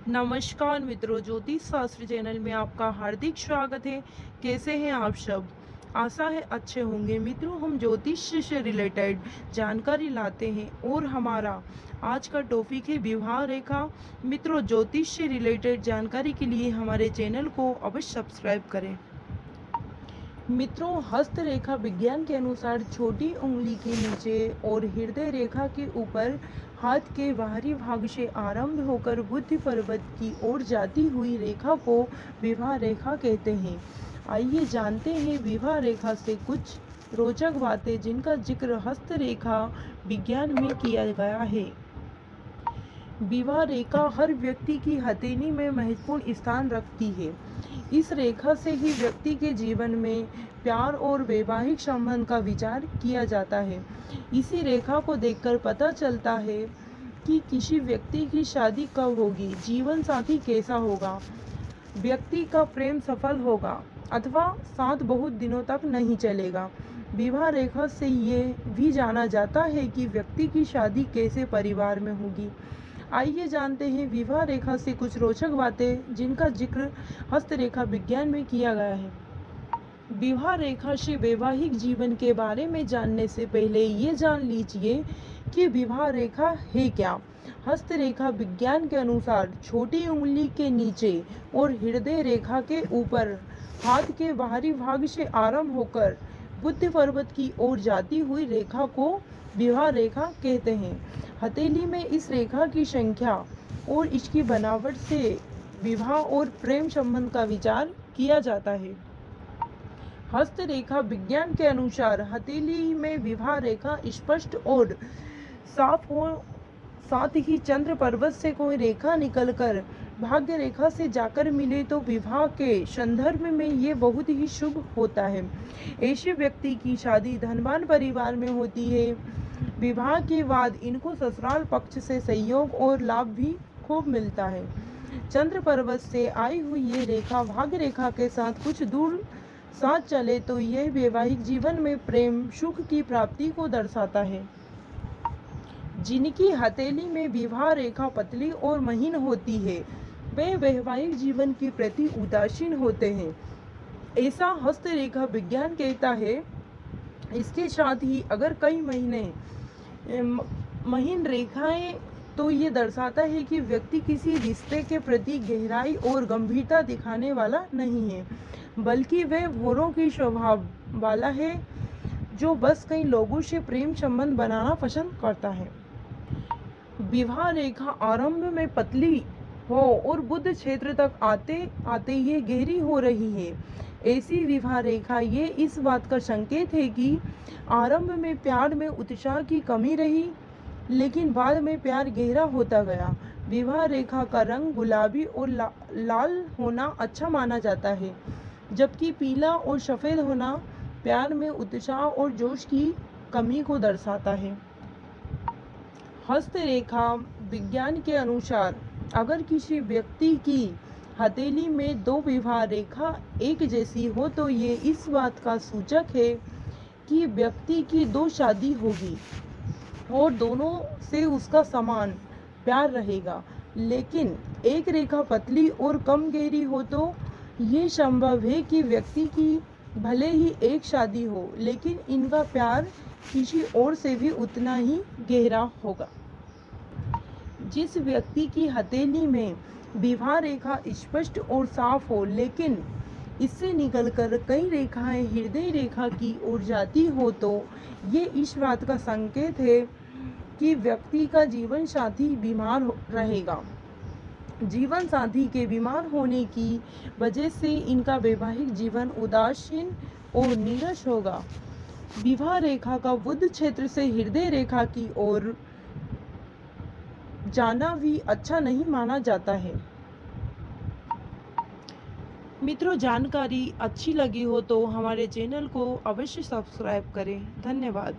नमस्कार मित्रों, ज्योतिष शास्त्र चैनल में आपका हार्दिक स्वागत है। कैसे हैं आप सब? आशा है अच्छे होंगे। मित्रों, हम ज्योतिष से रिलेटेड जानकारी लाते हैं और हमारा आज का टॉपिक है विवाह रेखा। मित्रों, ज्योतिष से रिलेटेड जानकारी के लिए हमारे चैनल को अवश्य सब्सक्राइब करें। मित्रों, हस्तरेखा विज्ञान के अनुसार छोटी उंगली के नीचे और हृदय रेखा के ऊपर हाथ के बाहरी भाग से आरंभ होकर बुद्ध पर्वत की ओर जाती हुई रेखा को विवाह रेखा कहते हैं। आइए जानते हैं विवाह रेखा से कुछ रोचक बातें जिनका जिक्र हस्तरेखा विज्ञान में किया गया है। विवाह रेखा हर व्यक्ति की हथेली में महत्वपूर्ण स्थान रखती है। इस रेखा से ही व्यक्ति के जीवन में प्यार और वैवाहिक संबंध का विचार किया जाता है। इसी रेखा को देखकर पता चलता है कि किसी व्यक्ति की शादी कब होगी, जीवन साथी कैसा होगा, व्यक्ति का प्रेम सफल होगा अथवा साथ बहुत दिनों तक नहीं चलेगा। विवाह रेखा से ये भी जाना जाता है कि व्यक्ति की शादी कैसे परिवार में होगी। आइए जानते हैं विवाह रेखा से कुछ रोचक बातें जिनका जिक्र हस्तरेखा विज्ञान में किया गया है। विवाह रेखा से वैवाहिक जीवन के बारे में जानने से पहले ये जान लीजिए कि विवाह रेखा है क्या। हस्तरेखा विज्ञान के अनुसार छोटी उंगली के नीचे और हृदय रेखा के ऊपर हाथ के बाहरी भाग से आरंभ होकर बुद्ध पर्वत की ओर जाती हुई रेखा को विवाह रेखा कहते हैं। हथेली में इस रेखा की संख्या और इसकी बनावट से विवाह और प्रेम संबंध का विचार किया जाता है। हस्तरेखा विज्ञान के अनुसार हथेली में विवाह रेखा स्पष्ट और साफ हो, साथ ही चंद्र पर्वत से कोई रेखा निकलकर भाग्य रेखा से जाकर मिले तो विवाह के संदर्भ में ये बहुत ही शुभ होता है। ऐसे व्यक्ति की शादी धनवान परिवार में होती है। विवाह के बाद इनको ससुराल पक्ष से सहयोग और लाभ भी खूब मिलता है। चंद्र पर्वत से आई हुई ये रेखा भाग्य रेखा के साथ कुछ दूर साथ चले तो यह वैवाहिक जीवन में प्रेम सुख की प्राप्ति को दर्शाता है। जिनकी हथेली में विवाह रेखा पतली और महीन होती है वे वैवाहिक जीवन के प्रति उदासीन होते हैं, ऐसा हस्तरेखा विज्ञान कहता है। इसके साथ ही अगर कई महीन रेखाएं तो ये दर्शाता है कि व्यक्ति किसी रिश्ते के प्रति गहराई और गंभीरता दिखाने वाला नहीं है, बल्कि वह भौरों की स्वभाव वाला है जो बस कई लोगों से प्रेम संबंध बनाना पसंद करता है। विवाह रेखा आरंभ में पतली हो और बुध क्षेत्र तक आते आते ये गहरी हो रही है। ऐसी विवाह रेखा ये इस बात का संकेत है कि आरंभ में प्यार में उत्साह की कमी रही, लेकिन बाद में प्यार गहरा होता गया। विवाह रेखा का रंग गुलाबी और लाल होना अच्छा माना जाता है, जबकि पीला और सफ़ेद होना प्यार में उत्साह और जोश की कमी को दर्शाता है। हस्तरेखा विज्ञान के अनुसार अगर किसी व्यक्ति की हथेली में दो विवाह रेखा एक जैसी हो तो ये इस बात का सूचक है कि व्यक्ति की दो शादी होगी और दोनों से उसका समान प्यार रहेगा। लेकिन एक रेखा पतली और कम गहरी हो तो ये संभव है कि व्यक्ति की भले ही एक शादी हो, लेकिन इनका प्यार किसी और से भी उतना ही गहरा होगा। जिस व्यक्ति की हथेली में विवाह रेखा स्पष्ट और साफ हो, लेकिन इससे निकलकर कई रेखाएं हृदय रेखा की ओर जाती हो तो ये इस बात का संकेत है कि व्यक्ति का जीवन साथी बीमार रहेगा। जीवन साथी के बीमार होने की वजह से इनका वैवाहिक जीवन उदासीन और नीरस होगा। विवाह रेखा का बुध क्षेत्र से हृदय रेखा की ओर जाना भी अच्छा नहीं माना जाता है। मित्रों, जानकारी अच्छी लगी हो तो हमारे चैनल को अवश्य सब्सक्राइब करें। धन्यवाद।